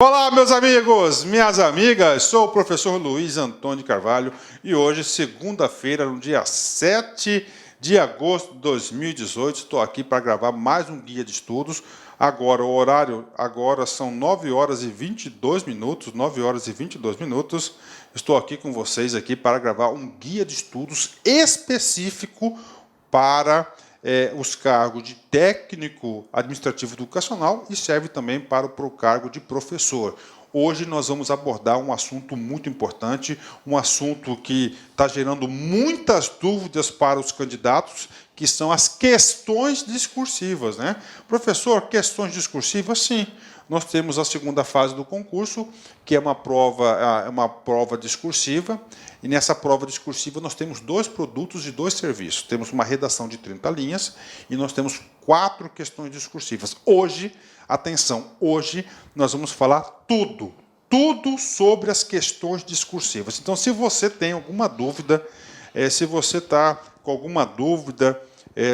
Olá, meus amigos, minhas amigas, sou o professor Luiz Antônio Carvalho e hoje, segunda-feira, no dia 7 de agosto de 2018, estou aqui para gravar mais um guia de estudos. Agora, o horário são 9 horas e 22 minutos, 9 horas e 22 minutos. Estou aqui com vocês aqui para gravar um guia de estudos específico para os cargos de técnico administrativo educacional e serve também para o cargo de professor. Hoje nós vamos abordar um assunto muito importante, um assunto que está gerando muitas dúvidas para os candidatos, que são as questões discursivas, né? Professor, questões discursivas, sim. Nós temos a segunda fase do concurso, que é uma prova discursiva, e nessa prova discursiva nós temos 2 produtos e 2 serviços. Temos uma redação de 30 linhas e nós temos 4 questões discursivas. Hoje, atenção, hoje nós vamos falar tudo sobre as questões discursivas. Então, se você tem alguma dúvida, se você está com alguma dúvida,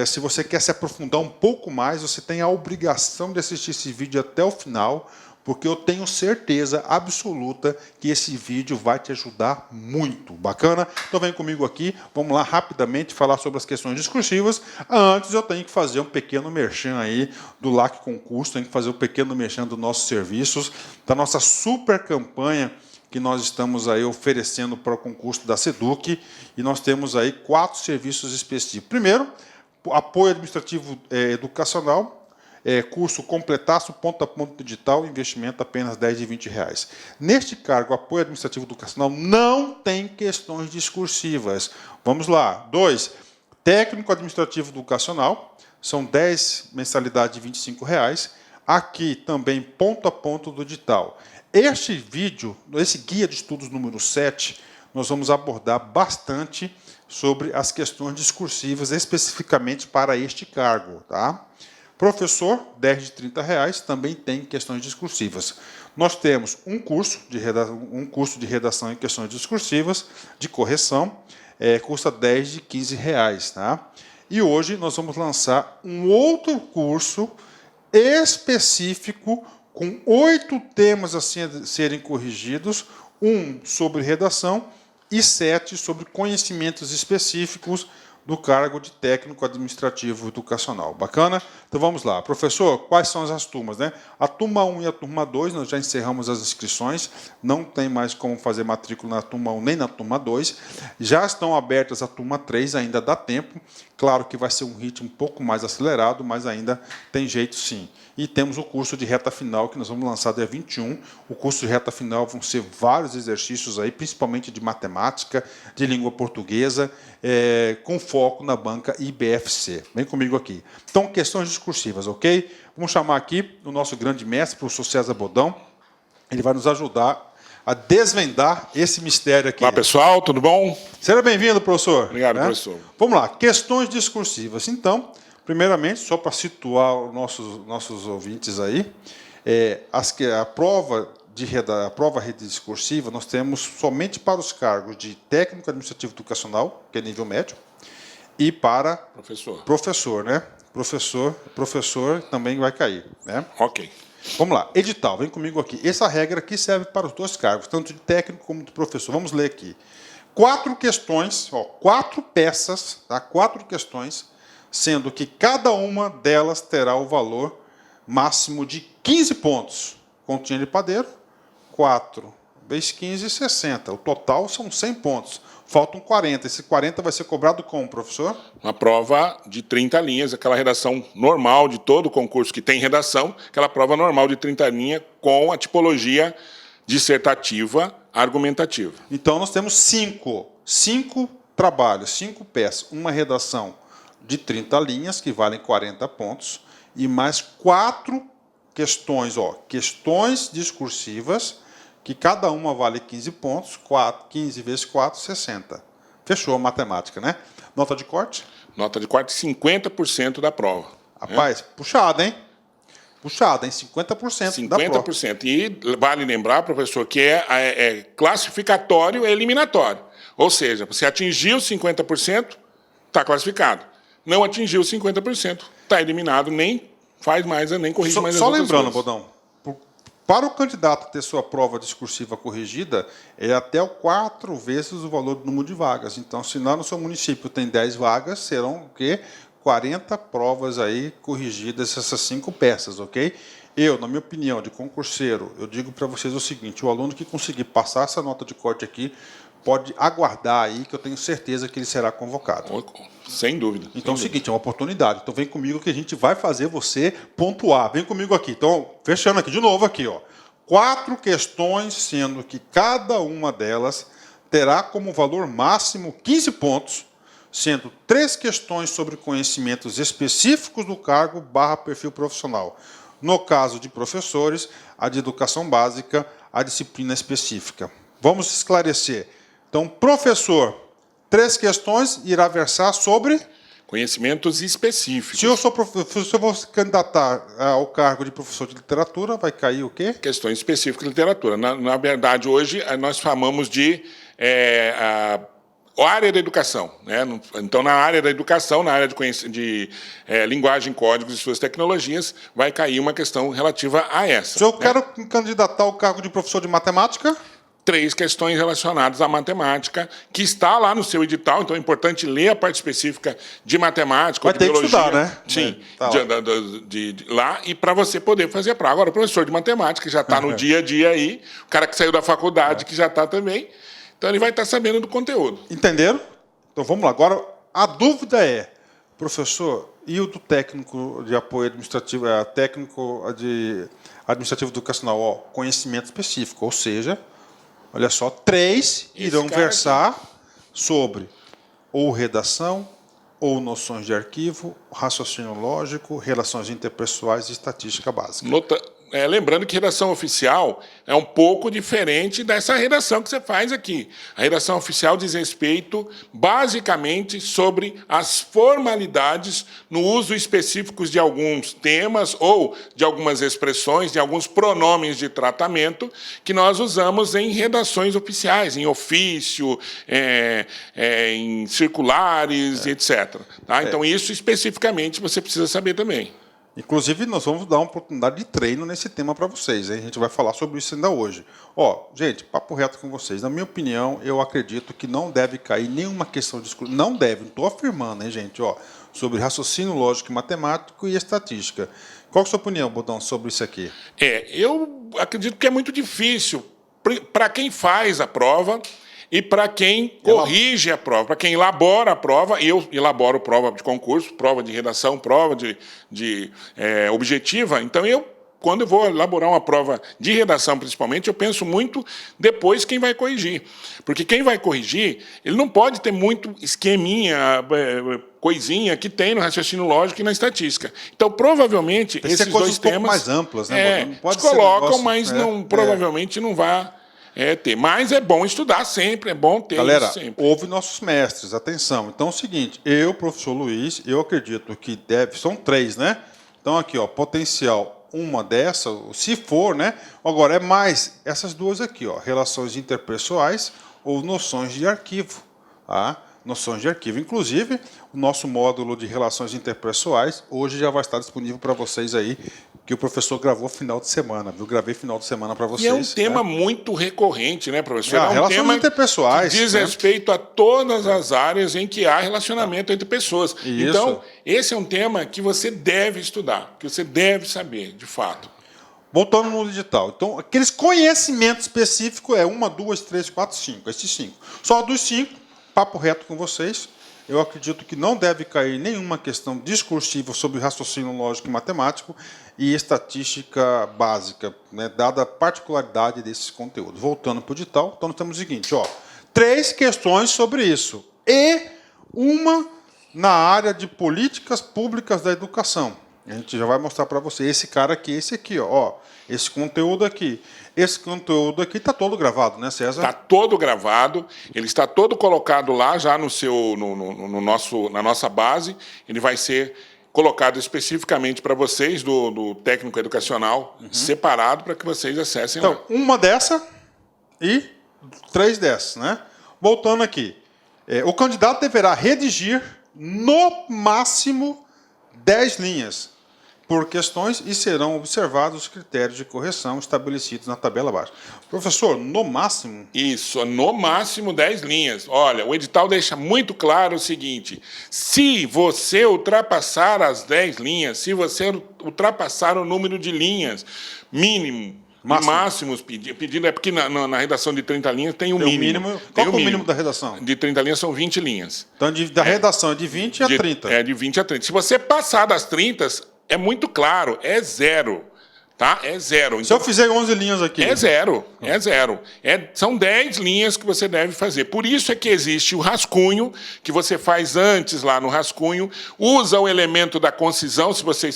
se você quer se aprofundar um pouco mais, você tem a obrigação de assistir esse vídeo até o final, porque eu tenho certeza absoluta que esse vídeo vai te ajudar muito. Bacana? Então vem comigo aqui, vamos lá rapidamente falar sobre as questões discursivas. Antes eu tenho que fazer um pequeno merchan aí do LAC Concurso, tenho que fazer um pequeno merchan dos nossos serviços, da nossa super campanha que nós estamos aí oferecendo para o concurso da SEDUC, e nós temos aí 4 serviços específicos. Primeiro, apoio administrativo educacional, curso completaço, ponto a ponto digital, investimento apenas R$10 e R$20. Neste cargo, apoio administrativo educacional, não tem questões discursivas. Vamos lá. 2, técnico administrativo educacional, são 10 mensalidades de R$25. Aqui também ponto a ponto do digital. Este vídeo, esse guia de estudos número 7, nós vamos abordar bastante sobre as questões discursivas, especificamente para este cargo. Tá? Professor, R$10 de R$30, também tem questões discursivas. Nós temos um curso de redação em questões discursivas, de correção, custa R$10 de R$15. Tá? E hoje nós vamos lançar um outro curso específico com 8 temas a serem corrigidos, um sobre redação e 7 sobre conhecimentos específicos do cargo de técnico administrativo educacional. Bacana? Então vamos lá. Professor, quais são as turmas, né? A turma 1 e a turma 2, nós já encerramos as inscrições, não tem mais como fazer matrícula na turma 1 nem na turma 2. Já estão abertas a turma 3, ainda dá tempo. Claro que vai ser um ritmo um pouco mais acelerado, mas ainda tem jeito sim. E temos o curso de reta final, que nós vamos lançar dia 21. O curso de reta final vão ser vários exercícios, aí, principalmente de matemática, de língua portuguesa, com foco na banca IBFC. Vem comigo aqui. Então, questões discursivas, ok? Vamos chamar aqui o nosso grande mestre, o professor César Bodão. Ele vai nos ajudar a desvendar esse mistério aqui. Olá, pessoal, tudo bom? Seja bem-vindo, professor. Obrigado, professor. Vamos lá, questões discursivas. Então, primeiramente, só para situar os nossos ouvintes aí, a prova rede discursiva nós temos somente para os cargos de técnico administrativo educacional, que é nível médio, e para professor, né? Professor também vai cair, né? Ok. Vamos lá, edital, vem comigo aqui. Essa regra aqui serve para os 2 cargos, tanto de técnico como de professor. Vamos ler aqui. 4 questões, 4 peças, tá? 4 questões, sendo que cada uma delas terá o valor máximo de 15 pontos. Continha de padeiro, 4 vezes 15, 60. O total são 100 pontos. Faltam 40. Esse 40 vai ser cobrado como, professor? Uma prova de 30 linhas, aquela redação normal de todo concurso que tem redação, aquela prova normal de 30 linhas com a tipologia dissertativa argumentativa. Então, nós temos 5 trabalhos, 5 peças. Uma redação de 30 linhas, que valem 40 pontos, e mais 4 questões, questões discursivas, que cada uma vale 15 pontos, 15 vezes 4, 60. Fechou a matemática, né? Nota de corte? Nota de corte, 50% da prova. Rapaz, puxado, hein? Puxado, hein? 50% da prova. 50%. E vale lembrar, professor, que é classificatório e eliminatório. Ou seja, você atingiu 50%, está classificado. Não atingiu 50%, está eliminado, nem faz mais, nem corrige mais as Só outras lembrando, coisas. Bodão, Para o candidato ter sua prova discursiva corrigida, é até 4 vezes o valor do número de vagas. Então, se lá no seu município tem 10 vagas, serão o quê? 40 provas aí corrigidas, essas 5 peças, ok? Eu, na minha opinião, de concurseiro, eu digo para vocês o seguinte: o aluno que conseguir passar essa nota de corte aqui, pode aguardar aí, que eu tenho certeza que ele será convocado. Sem dúvida. Então é o seguinte, é uma oportunidade. Então vem comigo que a gente vai fazer você pontuar. Vem comigo aqui. Então, fechando aqui de novo aqui, ó. 4 questões, sendo que cada uma delas terá como valor máximo 15 pontos, sendo 3 questões sobre conhecimentos específicos do cargo / perfil profissional. No caso de professores, a de educação básica, a disciplina específica. Vamos esclarecer. Então, professor, 3 questões irá versar sobre conhecimentos específicos. Se eu vou se candidatar ao cargo de professor de literatura, vai cair o quê? Questões específicas de literatura. Na verdade, hoje, nós chamamos de área da educação. Né? Então, na área da educação, na área de linguagem, códigos e suas tecnologias, vai cair uma questão relativa a essa. Se eu quero me candidatar ao cargo de professor de matemática... 3 questões relacionadas à matemática, que está lá no seu edital, então é importante ler a parte específica de matemática, vai ou de ter biologia. Que estudar, né? Sim, tá lá, e para você poder fazer a prova. Agora, o professor de matemática, que já está no dia a dia aí, o cara que saiu da faculdade, que já está também, então ele vai estar sabendo do conteúdo. Entenderam? Então vamos lá. Agora, a dúvida é, professor, e o do técnico de apoio administrativo, técnico de administrativo educacional, ó, conhecimento específico, ou seja... Olha só, 3 irão versar sobre ou redação, ou noções de arquivo, raciocínio lógico, relações interpessoais e estatística básica. Lembrando que redação oficial é um pouco diferente dessa redação que você faz aqui. A redação oficial diz respeito, basicamente, sobre as formalidades no uso específico de alguns temas ou de algumas expressões, de alguns pronomes de tratamento que nós usamos em redações oficiais, em ofício, em circulares, etc. Tá? Então, isso especificamente você precisa saber também. Inclusive, nós vamos dar uma oportunidade de treino nesse tema para vocês. Hein? A gente vai falar sobre isso ainda hoje. Ó, gente, papo reto com vocês. Na minha opinião, eu acredito que não deve cair nenhuma questão de... Não deve, não estou afirmando, hein, gente? Ó, sobre raciocínio lógico e matemático e estatística. Qual é a sua opinião, Bodão, sobre isso aqui? Eu acredito que é muito difícil para quem faz a prova e para quem corrige a prova, para quem elabora a prova. Eu elaboro prova de concurso, prova de redação, prova de objetiva. Então, quando eu vou elaborar uma prova de redação, principalmente, eu penso muito depois quem vai corrigir. Porque quem vai corrigir, ele não pode ter muito esqueminha, coisinha que tem no raciocínio lógico e na estatística. Então, provavelmente, esses dois temas... mais amplas, né? Não pode colocam, mas provavelmente não vai... ter. Mas é bom estudar sempre, é bom ter Galera, isso sempre. ouve nossos mestres, atenção. Então é o seguinte, eu, professor Luiz, eu acredito que são 3, né? Então aqui, ó, potencial, uma dessa, se for, né? Agora, é mais essas 2 aqui, ó, relações interpessoais ou noções de arquivo, tá? Noções de arquivo. Inclusive, o nosso módulo de relações interpessoais hoje já vai estar disponível para vocês aí, que o professor gravou final de semana, viu? Gravei final de semana para vocês. E é um tema muito recorrente, né, professor? É um relações tema interpessoais, que diz respeito a todas as áreas em que há relacionamento entre pessoas. Isso. Então, esse é um tema que você deve estudar, que você deve saber, de fato. Voltando no digital. Então, aqueles conhecimentos específicos 1, 2, 3, 4, 5. Esses 5. Só dos 5, papo reto com vocês. Eu acredito que não deve cair nenhuma questão discursiva sobre raciocínio lógico e matemático e estatística básica, né, dada a particularidade desses conteúdos. Voltando para o digital, então nós temos o seguinte, ó, 3 questões sobre isso e uma na área de políticas públicas da educação. A gente já vai mostrar para você esse cara aqui, esse aqui, ó, esse conteúdo aqui. Esse conteúdo aqui está todo gravado, né, César? Está todo gravado, ele está todo colocado lá já na nossa base. Ele vai ser colocado especificamente para vocês do técnico educacional, separado para que vocês acessem lá. Então, uma dessa e 3 dessas, né? Voltando aqui, o candidato deverá redigir no máximo 10 linhas. por questões e serão observados os critérios de correção estabelecidos na tabela abaixo. Professor, no máximo... Isso, no máximo 10 linhas. Olha, o edital deixa muito claro o seguinte: se você ultrapassar as 10 linhas, se você ultrapassar o número de linhas mínimo, máximos pedido, é porque na redação de 30 linhas tem o mínimo. Qual é o mínimo da redação? De 30 linhas são 20 linhas. Então, da redação é de 20 a 30. É de 20 a 30. Se você passar das 30, é muito claro, é zero. Tá? É zero. Se eu fizer 11 linhas aqui... É zero, é zero. São 10 linhas que você deve fazer. Por isso é que existe o rascunho, que você faz antes lá no rascunho, usa o elemento da concisão, se você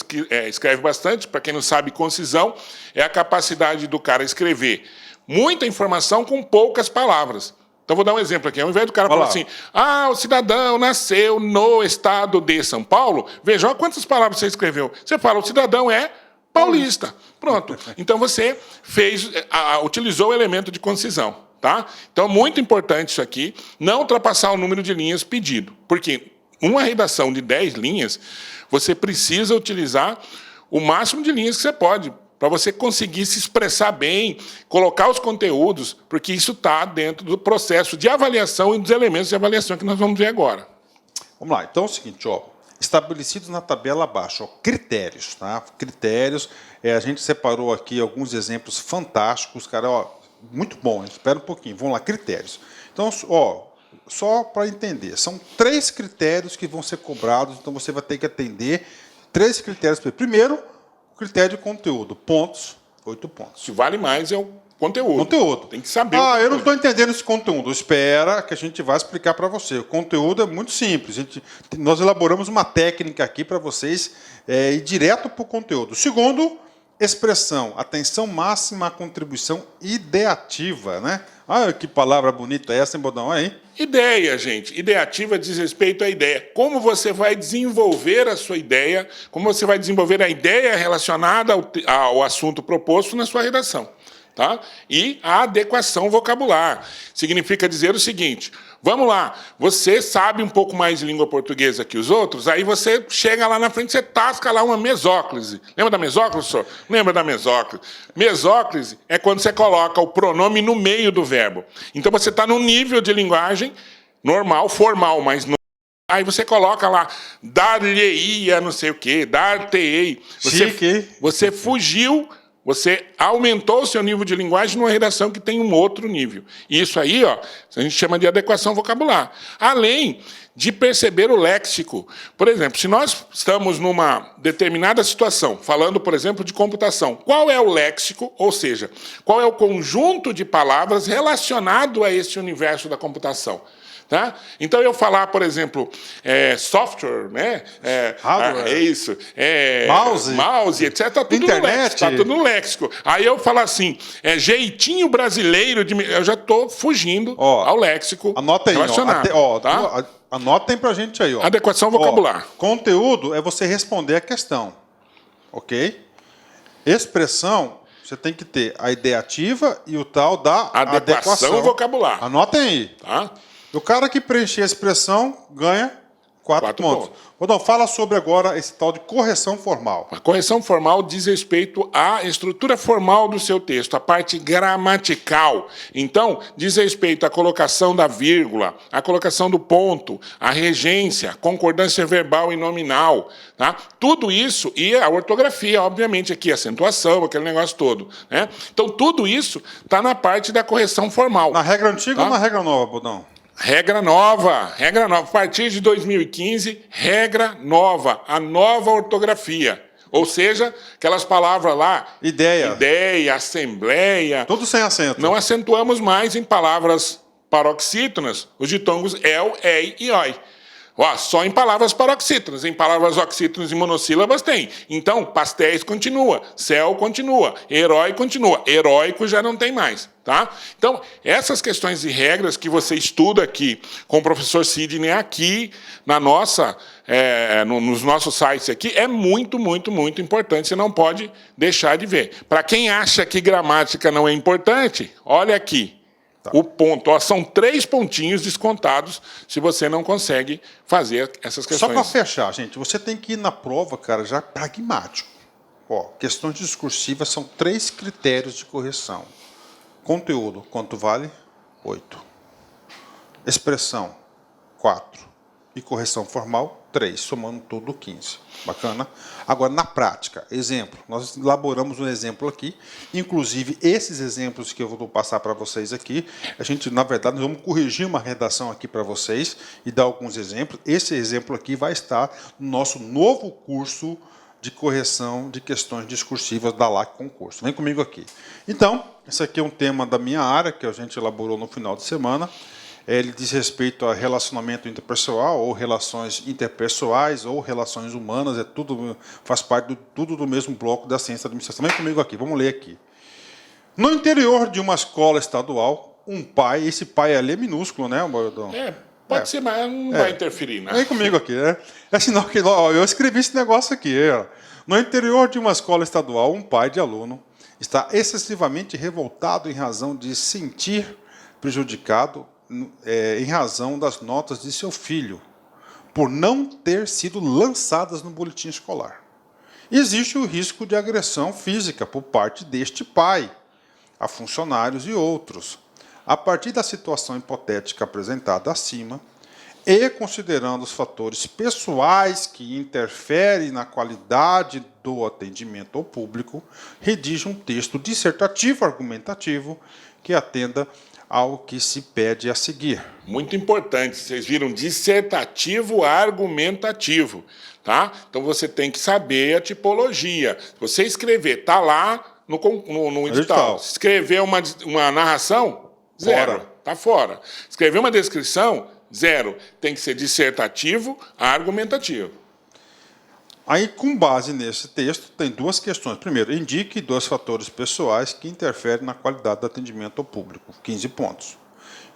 escreve bastante, para quem não sabe, concisão é a capacidade do cara escrever muita informação com poucas palavras. Então, vou dar um exemplo aqui. Ao invés do cara falar assim, o cidadão nasceu no estado de São Paulo, veja, olha quantas palavras você escreveu. Você fala, o cidadão é paulista. Pronto. Então, você utilizou o elemento de concisão. Tá? Então, muito importante isso aqui, não ultrapassar o número de linhas pedido. Porque uma redação de 10 linhas, você precisa utilizar o máximo de linhas que você pode, para você conseguir se expressar bem, colocar os conteúdos, porque isso está dentro do processo de avaliação e dos elementos de avaliação que nós vamos ver agora. Vamos lá. Então é o seguinte, estabelecidos na tabela abaixo, critérios, tá? Critérios, a gente separou aqui alguns exemplos fantásticos, cara, muito bom, espera um pouquinho, vamos lá, critérios. Então, só para entender, são 3 critérios que vão ser cobrados, então você vai ter que atender 3 critérios. Primeiro, o critério de conteúdo, pontos, 8 pontos. O que vale mais é o conteúdo. Conteúdo. Tem que saber. Eu não estou entendendo esse conteúdo. Espera que a gente vai explicar para você. O conteúdo é muito simples. Nós elaboramos uma técnica aqui para vocês ir direto para o conteúdo. Segundo, expressão. Atenção máxima à contribuição ideativa, né? Que palavra bonita é essa, hein, Bodão? Aí. Ideia, gente. Ideativa diz respeito à ideia. Como você vai desenvolver a sua ideia, como você vai desenvolver a ideia relacionada ao assunto proposto na sua redação. Tá? E a adequação vocabular. Significa dizer o seguinte, vamos lá, você sabe um pouco mais de língua portuguesa que os outros, aí você chega lá na frente, você tasca lá uma mesóclise. Lembra da mesóclise, senhor? Lembra da mesóclise? Mesóclise é quando você coloca o pronome no meio do verbo. Então você está num nível de linguagem normal, formal, mas não. Aí você coloca lá, dar-lhe-ia, não sei o quê, dar-te-ei. Você fugiu. Você aumentou o seu nível de linguagem numa redação que tem um outro nível. E isso aí, a gente chama de adequação vocabular. Além de perceber o léxico. Por exemplo, se nós estamos numa determinada situação, falando, por exemplo, de computação, qual é o léxico, ou seja, qual é o conjunto de palavras relacionado a esse universo da computação? Tá? Então, eu falar, por exemplo, software, né? Hardware. Isso. Mouse, etc. Tá tudo internet. No léxico. Tá tudo no léxico. Aí eu falo assim, jeitinho brasileiro, eu já estou fugindo ao léxico relacionado. Tá? Anotem pra gente aí. Adequação vocabular. Conteúdo é você responder a questão. Ok? Expressão, você tem que ter a ideativa e o tal da adequação vocabular. Anotem aí. Tá? O cara que preencher a expressão ganha 4 pontos. Rodão, fala sobre agora esse tal de correção formal. A correção formal diz respeito à estrutura formal do seu texto, a parte gramatical. Então, diz respeito à colocação da vírgula, à colocação do ponto, à regência, concordância verbal e nominal. Tá? Tudo isso, e a ortografia, obviamente, aqui, acentuação, aquele negócio todo. Né? Então, tudo isso está na parte da correção formal. Na regra antiga ou na regra nova, Bodão? Regra nova. A partir de 2015, regra nova, a nova ortografia. Ou seja, aquelas palavras lá... Ideia, assembleia... Tudo sem acento. Não acentuamos mais em palavras paroxítonas os ditongos el, ei e oi. Só em palavras paroxítonas. Em palavras oxítonas e monossílabas tem. Então, pastéis continua, céu continua, herói continua. Heróico já não tem mais. Tá? Então, essas questões e regras que você estuda aqui com o professor Sidney aqui na nossa, nos nossos sites aqui, é muito, muito, muito importante. Você não pode deixar de ver. Para quem acha que gramática não é importante, olha aqui. O ponto, são 3 pontinhos descontados se você não consegue fazer essas questões. Só para fechar, gente, você tem que ir na prova, cara, já pragmático. Ó, questões discursivas são 3 critérios de correção. Conteúdo, quanto vale? 8. Expressão, 4. E correção formal, 3, somando tudo 15. Bacana? Agora, na prática, exemplo. Nós elaboramos um exemplo aqui. Inclusive, esses exemplos que eu vou passar para vocês aqui, a gente, na verdade, nós vamos corrigir uma redação aqui para vocês e dar alguns exemplos. Esse exemplo aqui vai estar no nosso novo curso de correção de questões discursivas da LAC Concurso. Vem comigo aqui. Então, esse aqui é um tema da minha área, que a gente elaborou no final de semana. Ele diz respeito a relacionamento interpessoal, ou relações interpessoais, ou relações humanas, tudo, faz parte tudo do mesmo bloco da ciência da administração. Vem comigo aqui, vamos ler aqui. No interior de uma escola estadual, um pai, esse pai ali é minúsculo, né, Bordão? Pode ser, mas não vai interferir, né? Vem comigo aqui, né? É sinal que ó, eu escrevi esse negócio aqui. Ó. No interior de uma escola estadual, um pai de aluno está excessivamente revoltado em razão de sentir prejudicado em razão das notas de seu filho, por não ter sido lançadas no boletim escolar. Existe o risco de agressão física por parte deste pai a funcionários e outros. A partir da situação hipotética apresentada acima, e considerando os fatores pessoais que interferem na qualidade do atendimento ao público, redige um texto dissertativo argumentativo que atenda ao que se pede a seguir. Muito importante, vocês viram, dissertativo argumentativo, tá? Então você tem que saber a tipologia. Se você escrever, tá lá no edital. Escrever uma narração, 0, tá fora. Escrever uma descrição, 0. Tem que ser dissertativo argumentativo. Aí, com base nesse texto, tem 2 questões. Primeiro, indique 2 fatores pessoais que interferem na qualidade do atendimento ao público. 15 pontos.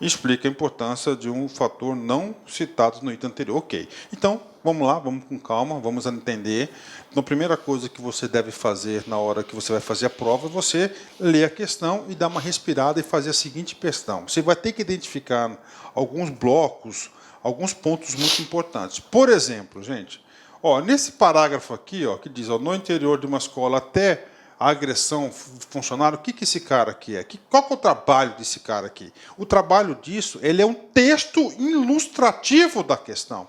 Explique a importância de um fator não citado no item anterior. Ok. Então, vamos lá, vamos com calma, vamos entender. Então, a primeira coisa que você deve fazer na hora que você vai fazer a prova é você ler a questão e dar uma respirada e fazer a seguinte questão. Você vai ter que identificar alguns blocos, alguns pontos muito importantes. Por exemplo, gente, ó, nesse parágrafo aqui, ó, que diz, ó, no interior de uma escola até a agressão funcionário, o que esse cara aqui é? Qual que é o trabalho desse cara aqui? O trabalho disso, ele é um texto ilustrativo da questão.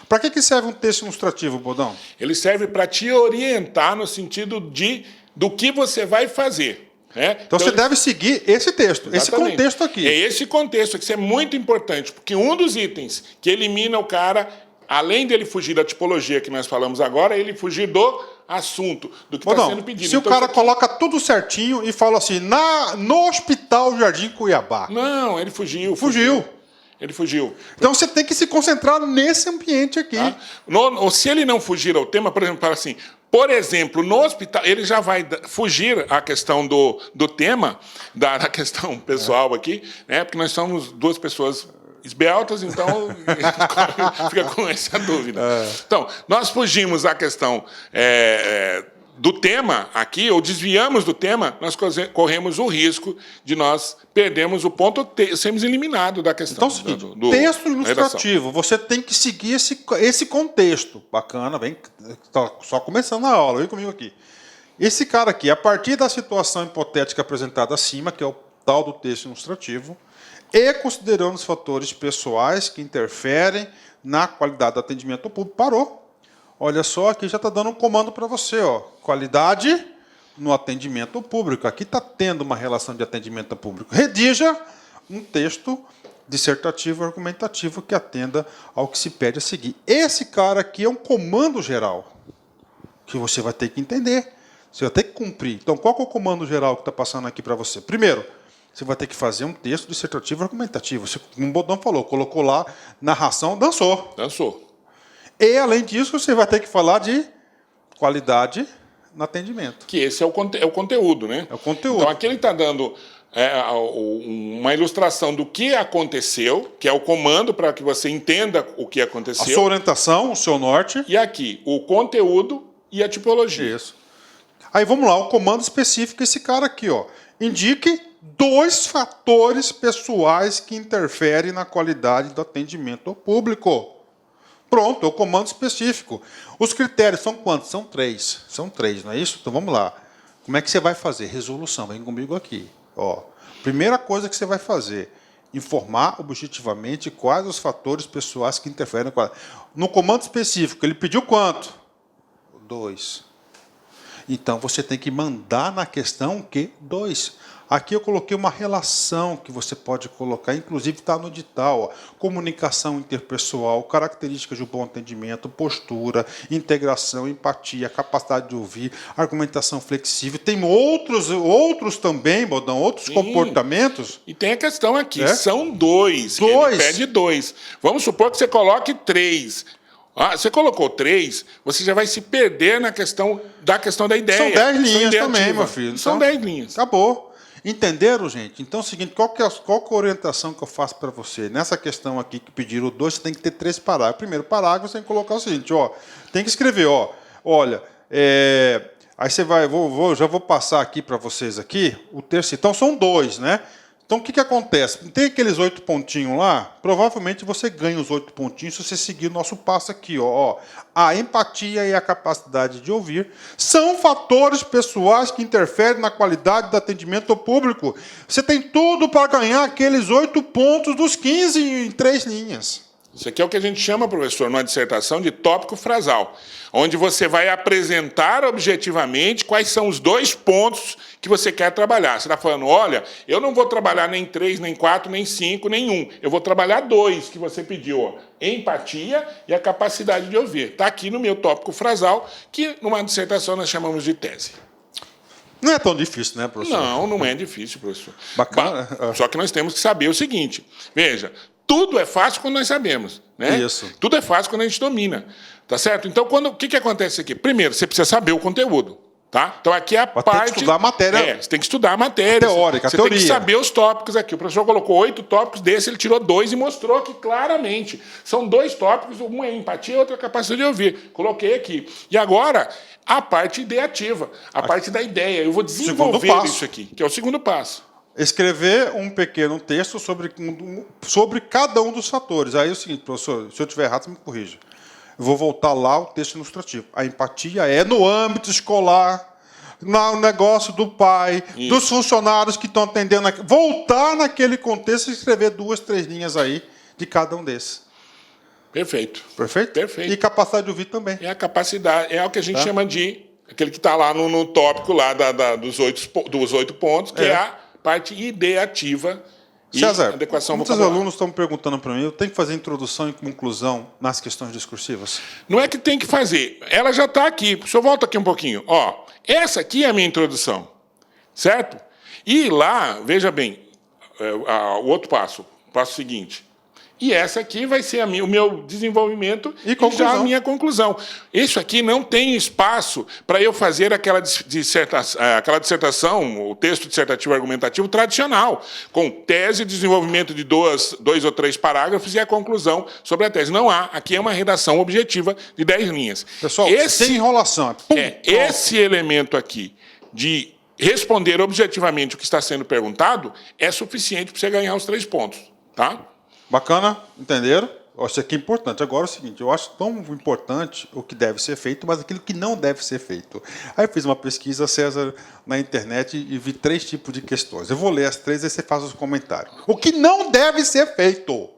Para que serve um texto ilustrativo, Bodão? Ele serve para te orientar no sentido do que você vai fazer. Então você deve seguir esse texto, Exatamente. Esse contexto aqui. É esse contexto, que isso é muito importante, porque um dos itens que elimina o cara, além dele fugir da tipologia que nós falamos agora, ele fugir do assunto, do que está sendo pedido. Se então, o cara coloca tudo certinho e fala assim, no Hospital Jardim Cuiabá. Não, ele fugiu. Ele fugiu. Então você tem que se concentrar nesse ambiente aqui. Tá? Se ele não fugir ao tema, por exemplo, fala assim, por exemplo, no hospital, ele já vai fugir à questão do tema, da questão pessoal aqui, né? Porque nós somos 2 pessoas esbeltas, então fica com essa dúvida. Então, nós fugimos à questão do tema aqui, ou desviamos do tema, nós corremos o risco de nós perdermos o ponto, sermos eliminados da questão. Então é o seguinte, texto ilustrativo, você tem que seguir esse contexto. Bacana, vem, tá só começando a aula, vem comigo aqui. Esse cara aqui, a partir da situação hipotética apresentada acima, que é o tal do texto ilustrativo, e considerando os fatores pessoais que interferem na qualidade do atendimento ao público, parou. Olha só, aqui já está dando um comando para você. Ó. Qualidade no atendimento ao público. Aqui está tendo uma relação de atendimento ao público. Redija um texto dissertativo argumentativo que atenda ao que se pede a seguir. Esse cara aqui é um comando geral que você vai ter que entender. Você vai ter que cumprir. Então, qual que é o comando geral que está passando aqui para você? Primeiro, você vai ter que fazer um texto dissertativo argumentativo. Você, como o Bodão falou, colocou lá narração, dançou. Dançou. E, além disso, você vai ter que falar de qualidade no atendimento. Que esse é o conteúdo, né? É o conteúdo. Então, aqui ele está dando uma ilustração do que aconteceu, que é o comando para que você entenda o que aconteceu. A sua orientação, o seu norte. E aqui, o conteúdo e a tipologia. Isso. Aí, vamos lá, o comando específico, esse cara aqui, ó. Indique 2 fatores pessoais que interferem na qualidade do atendimento ao público. Pronto, é o comando específico. Os critérios são quantos? São 3. São 3, não é isso? Então vamos lá. Como é que você vai fazer? Resolução, vem comigo aqui. Ó, primeira coisa que você vai fazer, informar objetivamente quais os fatores pessoais que interferem. No comando específico, ele pediu quanto? 2. Então, você tem que mandar na questão o quê? 2. Aqui eu coloquei uma relação que você pode colocar, inclusive está no edital. Ó, comunicação interpessoal, características de um bom atendimento, postura, integração, empatia, capacidade de ouvir, argumentação flexível. Tem outros também, Bodão, outros comportamentos. E tem a questão aqui, são 2. Ele pede 2. Vamos supor que você coloque 3. Você colocou 3, você já vai se perder na questão da ideia. São 10 linhas também, meu filho. São 10 linhas. Acabou. Entenderam, gente? Então é o seguinte, qual que é a orientação que eu faço para você? Nessa questão aqui que pediram 2, você tem que ter 3 parágrafos. Primeiro parágrafo, você tem que colocar o seguinte, ó, tem que escrever, ó, olha, aí você vai, já vou passar aqui para vocês aqui, o terceiro. Então são 2, né? Então, o que acontece? Tem aqueles 8 pontinhos lá, provavelmente você ganha os 8 pontinhos se você seguir o nosso passo aqui. Ó. A empatia e a capacidade de ouvir são fatores pessoais que interferem na qualidade do atendimento ao público. Você tem tudo para ganhar aqueles 8 pontos dos 15 em 3 linhas. Isso aqui é o que a gente chama, professor, numa dissertação de tópico frasal, onde você vai apresentar objetivamente quais são os 2 pontos que você quer trabalhar. Você está falando, olha, eu não vou trabalhar nem 3, nem 4, nem 5, nem 1. Eu vou trabalhar 2 que você pediu, ó, empatia e a capacidade de ouvir. Está aqui no meu tópico frasal, que numa dissertação nós chamamos de tese. Não é tão difícil, né, professor? Não é difícil, professor. Bacana. Só que nós temos que saber o seguinte, veja, tudo é fácil quando nós sabemos, né? Isso. Tudo é fácil quando a gente domina, tá certo? Então, o que acontece aqui? Primeiro, você precisa saber o conteúdo, tá? Então, aqui é a parte... Tem que estudar a matéria. Você tem que estudar a matéria. Teórica, a teoria. Você tem que saber os tópicos aqui. O professor colocou 8 tópicos desse, ele tirou 2 e mostrou aqui claramente. São 2 tópicos, um é empatia e outro é capacidade de ouvir. Coloquei aqui. E agora, a parte ideativa, a parte da ideia. Eu vou desenvolver isso aqui, que é o segundo passo. Escrever um pequeno texto sobre cada um dos fatores. Aí é o seguinte, professor, se eu estiver errado, você me corrija. Eu vou voltar lá ao texto ilustrativo. A empatia é no âmbito escolar, no negócio do pai, dos funcionários que estão atendendo. Voltar naquele contexto e escrever 2, 3 linhas aí de cada um desses. Perfeito. Perfeito? Perfeito. E capacidade de ouvir também. É a capacidade, é o que a gente chama de, aquele que está lá no tópico lá dos 8 pontos, que é a parte ideativa e César, adequação muitos vocabular. alunos estão me perguntando para mim, eu tenho que fazer introdução e conclusão nas questões discursivas? Não é que tem que fazer, ela já está aqui. O senhor volta aqui um pouquinho. Ó, essa aqui é a minha introdução, certo? E lá, veja bem, o outro passo, o passo seguinte. E essa aqui vai ser o meu desenvolvimento e já a minha conclusão. Isso aqui não tem espaço para eu fazer aquela dissertação, o texto dissertativo argumentativo tradicional, com tese, desenvolvimento de 2 ou 3 parágrafos e a conclusão sobre a tese. Não há. Aqui é uma redação objetiva de 10 linhas. Pessoal, sem enrolação. Esse elemento aqui de responder objetivamente o que está sendo perguntado é suficiente para você ganhar os 3 pontos. Tá? Bacana, entenderam? Isso aqui é importante. Agora é o seguinte, eu acho tão importante o que deve ser feito, mas aquilo que não deve ser feito. Aí eu fiz uma pesquisa, César, na internet e vi 3 tipos de questões. Eu vou ler as 3 e você faz os comentários. O que não deve ser feito?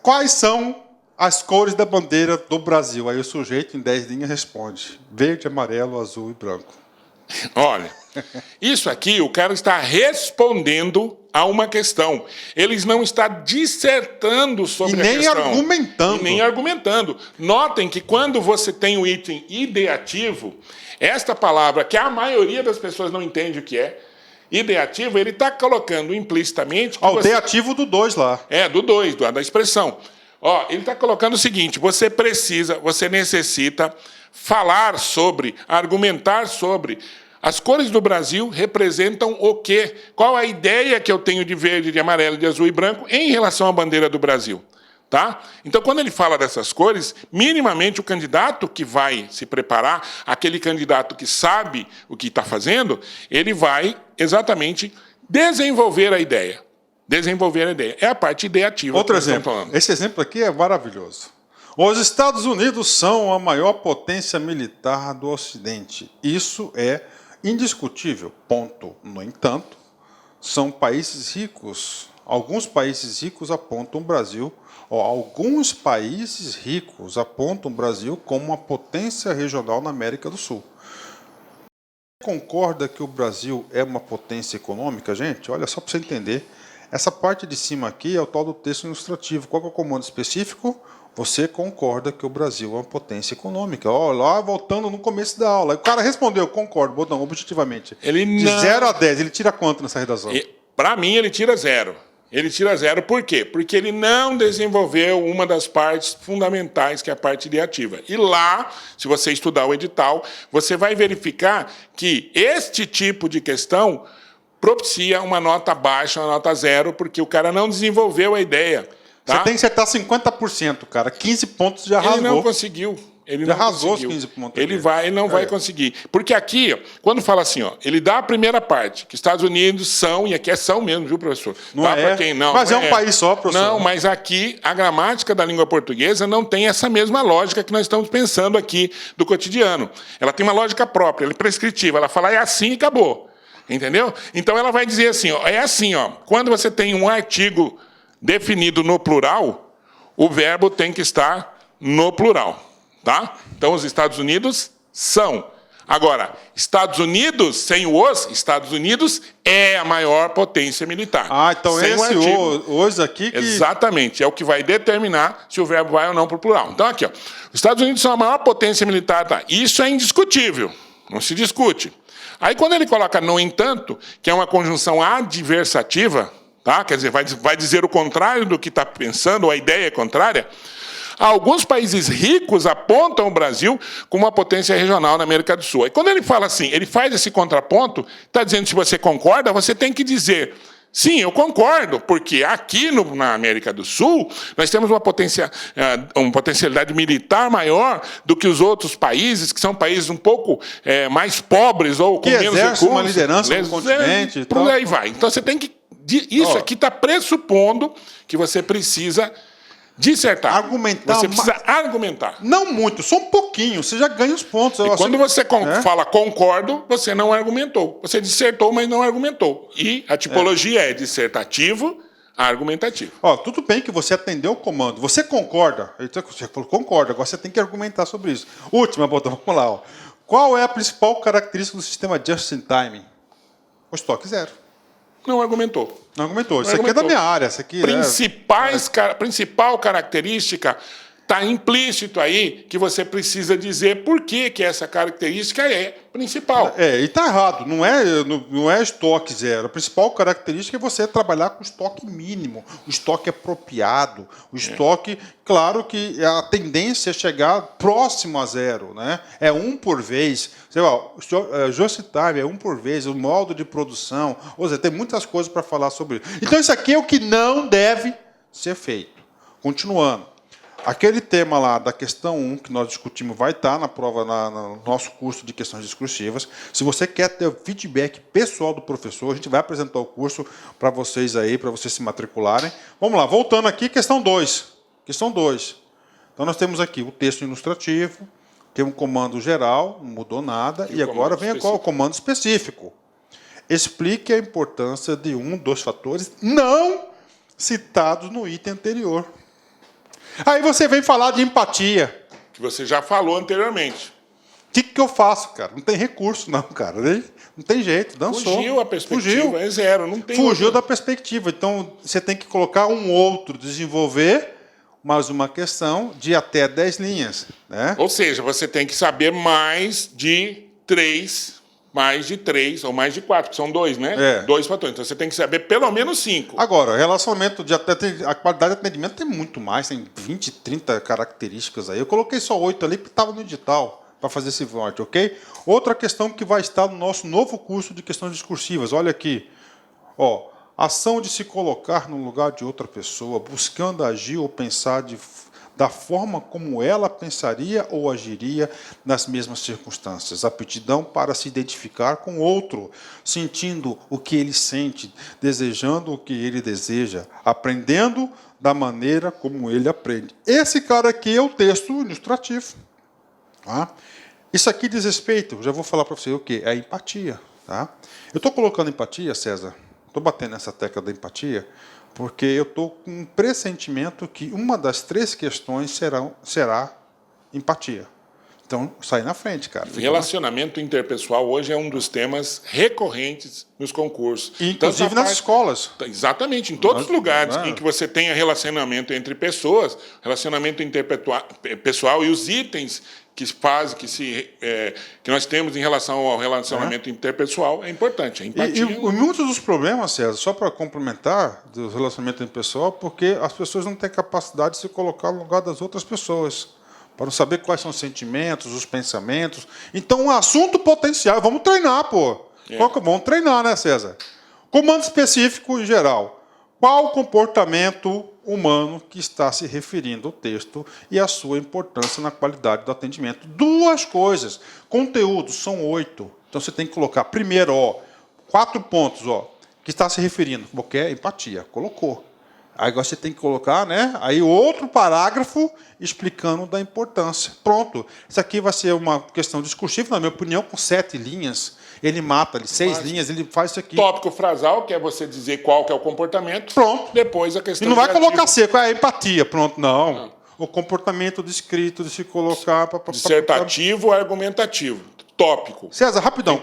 Quais são as cores da bandeira do Brasil? Aí o sujeito, em 10 linhas, responde. Verde, amarelo, azul e branco. Olha, isso aqui o cara está respondendo a uma questão. Eles não está dissertando sobre a questão. Argumentando. E nem argumentando. Notem que quando você tem o item ideativo, esta palavra, que a maioria das pessoas não entende o que é, ideativo, ele está colocando implicitamente... O ideativo do 2 lá. Do 2, da expressão. Ele está colocando o seguinte, você necessita falar sobre, argumentar sobre. As cores do Brasil representam o quê? Qual a ideia que eu tenho de verde, de amarelo, de azul e branco em relação à bandeira do Brasil? Tá? Então, quando ele fala dessas cores, minimamente o candidato que vai se preparar, aquele candidato que sabe o que está fazendo, ele vai exatamente desenvolver a ideia. desenvolver a ideia. É a parte ideativa. Outro que nós estamos exemplo. falando. Esse exemplo aqui é maravilhoso. Os Estados Unidos são a maior potência militar do Ocidente. Isso é indiscutível. Ponto. No entanto, são países ricos. Alguns países ricos apontam o Brasil. Alguns países ricos apontam o Brasil como uma potência regional na América do Sul. Concorda que o Brasil é uma potência econômica, gente? Olha, só para você entender. Essa parte de cima aqui é o tal do texto ilustrativo. Qual é o comando específico? Você concorda que o Brasil é uma potência econômica. Lá, voltando no começo da aula. O cara respondeu, concordo, botão, objetivamente. De 0 a 10, ele tira quanto nessa redação? Para mim, ele tira 0. Ele tira 0 por quê? Porque ele não desenvolveu uma das partes fundamentais, que é a parte ideativa. E lá, se você estudar o edital, você vai verificar que este tipo de questão propicia uma nota baixa, uma nota 0, porque o cara não desenvolveu a ideia. Tá? Você tem que acertar 50%, cara. 15 pontos já arrasou. Ele não conseguiu. Ele já não arrasou conseguiu. os 15 pontos. Ele não vai conseguir. Porque aqui, quando fala assim, ele dá a primeira parte, que Estados Unidos são, e aqui é são mesmo, viu, professor? Não tá? é? Quem não, mas não é um país só, professor. Não, mas aqui a gramática da língua portuguesa não tem essa mesma lógica que nós estamos pensando aqui do cotidiano. Ela tem uma lógica própria, ela é prescritiva. Ela fala, é assim e acabou. Entendeu? Então ela vai dizer assim, é assim, quando você tem um artigo definido no plural, o verbo tem que estar no plural. Tá? Então, os Estados Unidos são. Agora, Estados Unidos, sem o os, Estados Unidos é a maior potência militar. Então sem esse os aqui que... Exatamente, é o que vai determinar se o verbo vai ou não para o plural. Então, aqui, os Estados Unidos são a maior potência militar. Tá? Isso é indiscutível, não se discute. Aí, quando ele coloca no entanto, que é uma conjunção adversativa, tá? Quer dizer, vai dizer o contrário do que está pensando, ou a ideia é contrária. Alguns países ricos apontam o Brasil como uma potência regional na América do Sul. E quando ele fala assim, ele faz esse contraponto, está dizendo que se você concorda, você tem que dizer, sim, eu concordo, porque aqui na América do Sul nós temos uma potencialidade militar maior do que os outros países, que são países um pouco mais pobres ou com menos recursos. Uma liderança no continente e tal. Por aí vai. Então você tem que... Isso aqui está pressupondo que você precisa... dissertar. Argumentar. Você precisa argumentar. Não muito, só um pouquinho. Você já ganha os pontos. E quando você fala concordo, você não argumentou. Você dissertou, mas não argumentou. E a tipologia é dissertativo, argumentativo. Tudo bem que você atendeu o comando. Você concorda? Você falou concorda. Agora você tem que argumentar sobre isso. Última, botão. Vamos lá. Qual é a principal característica do sistema just-in-time? O estoque zero. Não argumentou. Não argumentou. Isso aqui é da minha área. Isso aqui Principal característica está implícito aí que você precisa dizer por que essa característica é principal. E está errado. Não é estoque zero. A principal característica é você trabalhar com estoque mínimo, o estoque apropriado, o estoque... Claro que a tendência é chegar próximo a zero, né? É um por vez. Just time é um por vez, o modo de produção. Ou seja, tem muitas coisas para falar sobre isso. Então, isso aqui é o que não deve ser feito. Continuando. Aquele tema lá da questão 1 que nós discutimos vai estar na prova, no nosso curso de questões discursivas. Se você quer ter o feedback pessoal do professor, a gente vai apresentar o curso para vocês aí, para vocês se matricularem. Vamos lá, voltando aqui, questão 2. Questão 2. Então, nós temos aqui o texto ilustrativo, tem um comando geral, não mudou nada, e agora vem qual? O comando específico. Explique a importância de um dos fatores não citados no item anterior. Aí você vem falar de empatia. Que você já falou anteriormente. O que eu faço, cara? Não tem recurso, não, cara. Não tem jeito, dançou. Fugiu a perspectiva, é zero. Não tem Fugiu da perspectiva. Então, você tem que colocar um outro, desenvolver mais uma questão de até 10 linhas. Né? Ou seja, você tem que saber mais de 3 ou mais de 4, que são 2, né? 2 fatores. Então, você tem que saber pelo menos 5. Agora, relacionamento a qualidade de atendimento tem muito mais, tem 20, 30 características aí. Eu coloquei só 8 ali, porque estava no edital, para fazer esse voto, ok? Outra questão que vai estar no nosso novo curso de questões discursivas. Olha aqui. Ação de se colocar no lugar de outra pessoa, buscando agir ou pensar da forma como ela pensaria ou agiria nas mesmas circunstâncias. Aptidão para se identificar com o outro, sentindo o que ele sente, desejando o que ele deseja, aprendendo da maneira como ele aprende. Esse cara aqui é o texto ilustrativo. Tá? Isso aqui diz respeito, já vou falar para você o que? É a empatia. Tá? Eu estou colocando empatia, César, estou batendo nessa tecla da empatia, porque eu estou com um pressentimento que uma das 3 questões será empatia. Então, sai na frente, cara. Relacionamento interpessoal hoje é um dos temas recorrentes nos concursos. Inclusive nas escolas. Exatamente, em todos os lugares em que você tenha relacionamento entre pessoas, relacionamento interpessoal e os itens que fazem, que nós temos em relação ao relacionamento interpessoal é importante. A empatia. E muitos dos problemas, César, só para complementar do relacionamento interpessoal, porque as pessoas não têm capacidade de se colocar no lugar das outras pessoas, para saber quais são os sentimentos, os pensamentos. Então, um assunto potencial, vamos treinar, pô. Vamos treinar, né, César? Comando específico e geral. Qual o comportamento humano que está se referindo ao texto e a sua importância na qualidade do atendimento? 2 coisas. Conteúdos são 8. Então você tem que colocar primeiro, 4 pontos, que está se referindo. Qualquer empatia. Colocou. Aí você tem que colocar, né? Aí outro parágrafo explicando da importância. Pronto. Isso aqui vai ser uma questão discursiva, na minha opinião, com 7 linhas. Ele mata ali, 6 linhas, ele faz isso aqui. Tópico frasal, que é você dizer qual que é o comportamento. Pronto. Depois a questão. E não vai colocar seco, é empatia, pronto, não. O comportamento descrito de se colocar. Dissertativo, argumentativo. Tópico. César, rapidão,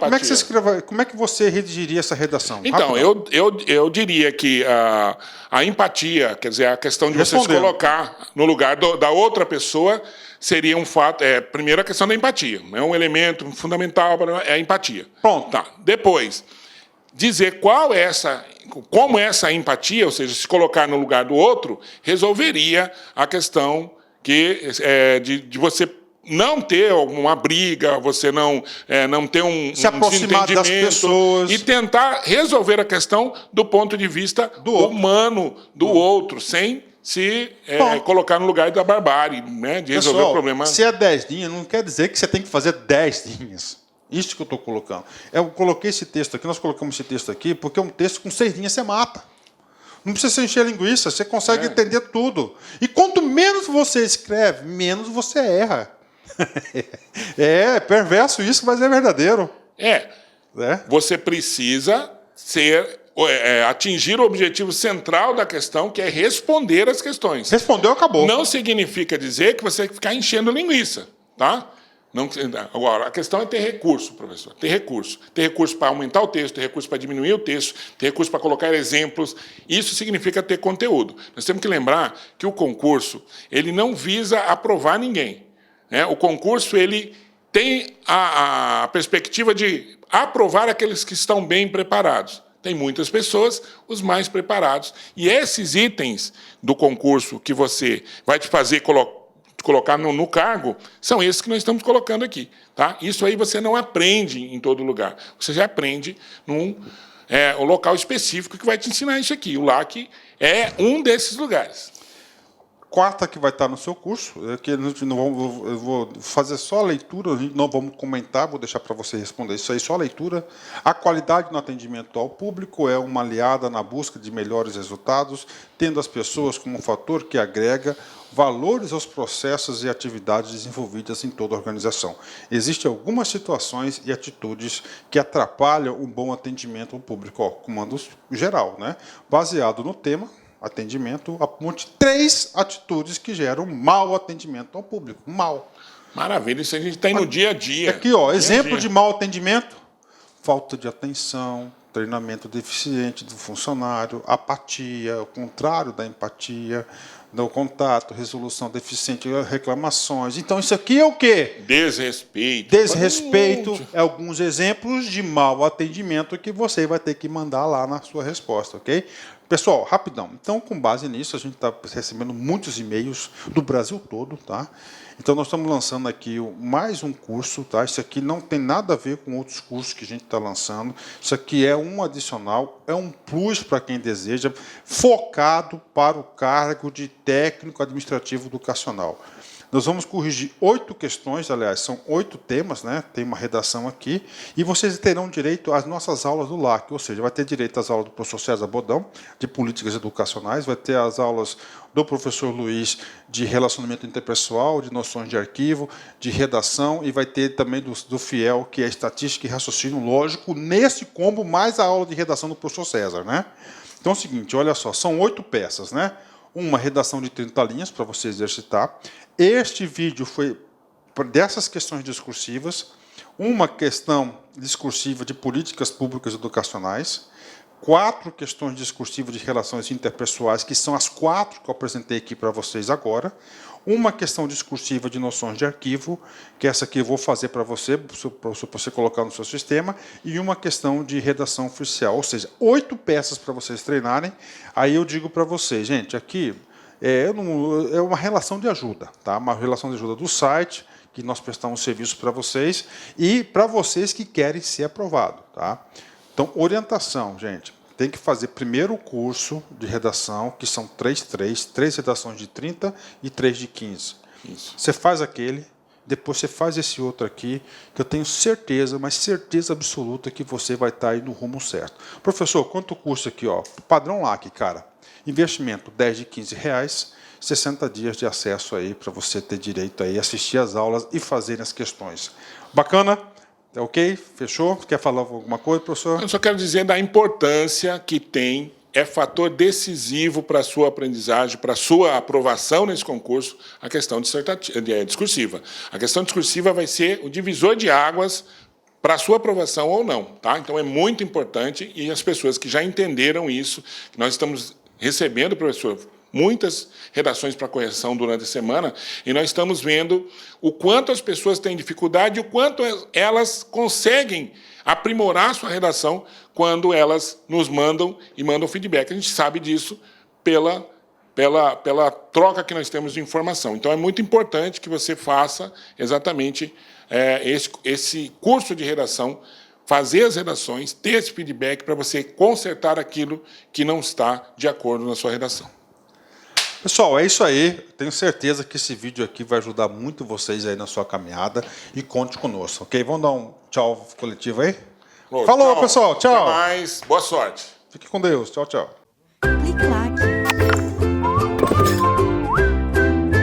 como é que você redigiria essa redação? Então, eu diria que a empatia, quer dizer, a questão de você se colocar no lugar da outra pessoa, seria um fato. Primeiro, a questão da empatia. É um elemento fundamental é a empatia. Pronto. Tá. Depois, dizer como essa empatia, ou seja, se colocar no lugar do outro, resolveria a questão de você não ter alguma briga, você não ter se aproximar das pessoas e tentar resolver a questão do ponto de vista humano do outro, sem se colocar no lugar da barbárie, né, de resolver o problema. Se é 10 linhas, não quer dizer que você tem que fazer 10 linhas. Isso que eu estou colocando. Eu coloquei esse texto aqui, nós colocamos esse texto aqui, porque é um texto com 6 linhas, você mata. Não precisa se encher linguiça, você consegue entender tudo. E quanto menos você escreve, menos você erra. É perverso isso, mas é verdadeiro. Você precisa atingir o objetivo central da questão, que é responder às questões. Respondeu, acabou. Não significa dizer que você ficar enchendo linguiça, tá? Não, agora, a questão é ter recurso, professor. Ter recurso. Ter recurso para aumentar o texto, ter recurso para diminuir o texto, ter recurso para colocar exemplos. Isso significa ter conteúdo. Nós temos que lembrar que o concurso ele não visa aprovar ninguém. O concurso ele tem a perspectiva de aprovar aqueles que estão bem preparados. Tem muitas pessoas, os mais preparados. E esses itens do concurso que você vai te fazer colocar no cargo, são esses que nós estamos colocando aqui. Tá? Isso aí você não aprende em todo lugar. Você já aprende num local específico que vai te ensinar isso aqui. O LAC é um desses lugares. Quarta que vai estar no seu curso, que eu vou fazer só a leitura, não vamos comentar, vou deixar para você responder isso aí, só a leitura. A qualidade no atendimento ao público é uma aliada na busca de melhores resultados, tendo as pessoas como um fator que agrega valores aos processos e atividades desenvolvidas em toda a organização. Existem algumas situações e atitudes que atrapalham um bom atendimento ao público. Comando geral, né? Baseado no tema, atendimento, aponte 3 atitudes que geram mau atendimento ao público. Mal. Maravilha, isso a gente tem no dia a dia. Aqui, exemplo de mau atendimento: falta de atenção, treinamento deficiente do funcionário, apatia, o contrário da empatia, no contato, resolução deficiente, reclamações. Então, isso aqui é o quê? Desrespeito. Desrespeito é alguns exemplos de mau atendimento que você vai ter que mandar lá na sua resposta, ok? Pessoal, rapidão. Então, com base nisso, a gente está recebendo muitos e-mails do Brasil todo, tá? Então, nós estamos lançando aqui mais um curso, tá? Isso aqui não tem nada a ver com outros cursos que a gente está lançando. Isso aqui é um adicional, é um plus para quem deseja, focado para o cargo de técnico administrativo educacional. Nós vamos corrigir 8 questões, aliás, são 8 temas, né? Tem uma redação aqui, e vocês terão direito às nossas aulas do LAC, ou seja, vai ter direito às aulas do professor César Bodão, de políticas educacionais, vai ter as aulas do professor Luiz de relacionamento interpessoal, de noções de arquivo, de redação, e vai ter também do Fiel, que é estatística e raciocínio lógico, nesse combo, mais a aula de redação do professor César, né? Então é o seguinte, olha só, são 8 peças, né? Uma redação de 30 linhas para você exercitar. Este vídeo foi dessas questões discursivas, uma questão discursiva de políticas públicas educacionais, 4 questões discursivas de relações interpessoais, que são as 4 que eu apresentei aqui para vocês agora, uma questão discursiva de noções de arquivo, que essa aqui eu vou fazer para você colocar no seu sistema, e uma questão de redação oficial, ou seja, 8 peças para vocês treinarem. Aí eu digo para vocês, gente, aqui é uma relação de ajuda, tá? Uma relação de ajuda do site, que nós prestamos serviço para vocês, e para vocês que querem ser aprovado, tá? Então, orientação, gente. Tem que fazer primeiro o curso de redação, que são 3 redações de 30 e 3 de 15. Isso. Você faz aquele, depois você faz esse outro aqui, que eu tenho certeza, mas certeza absoluta que você vai estar aí no rumo certo. Professor, quanto custa aqui? Ó? Padrão LAC, cara. Investimento 10 de 15 reais, 60 dias de acesso aí para você ter direito aí, assistir as aulas e fazer as questões. Bacana? É ok? Fechou? Quer falar alguma coisa, professor? Eu só quero dizer da importância que tem, é fator decisivo para a sua aprendizagem, para a sua aprovação nesse concurso, a questão discursiva. A questão discursiva vai ser o divisor de águas para a sua aprovação ou não. Tá? Então, é muito importante, e as pessoas que já entenderam isso, que nós estamos recebendo, professor, muitas redações para correção durante a semana, e nós estamos vendo o quanto as pessoas têm dificuldade e o quanto elas conseguem aprimorar sua redação quando elas nos mandam e mandam feedback. A gente sabe disso pela troca que nós temos de informação. Então, é muito importante que você faça exatamente esse curso de redação, fazer as redações, ter esse feedback para você consertar aquilo que não está de acordo na sua redação. Pessoal, é isso aí. Tenho certeza que esse vídeo aqui vai ajudar muito vocês aí na sua caminhada, e conte conosco, ok? Vamos dar um tchau coletivo aí? Falou, Falou, tchau. pessoal. Tchau. Até mais. Boa sorte. Fique com Deus. Tchau, tchau. Clic-clac.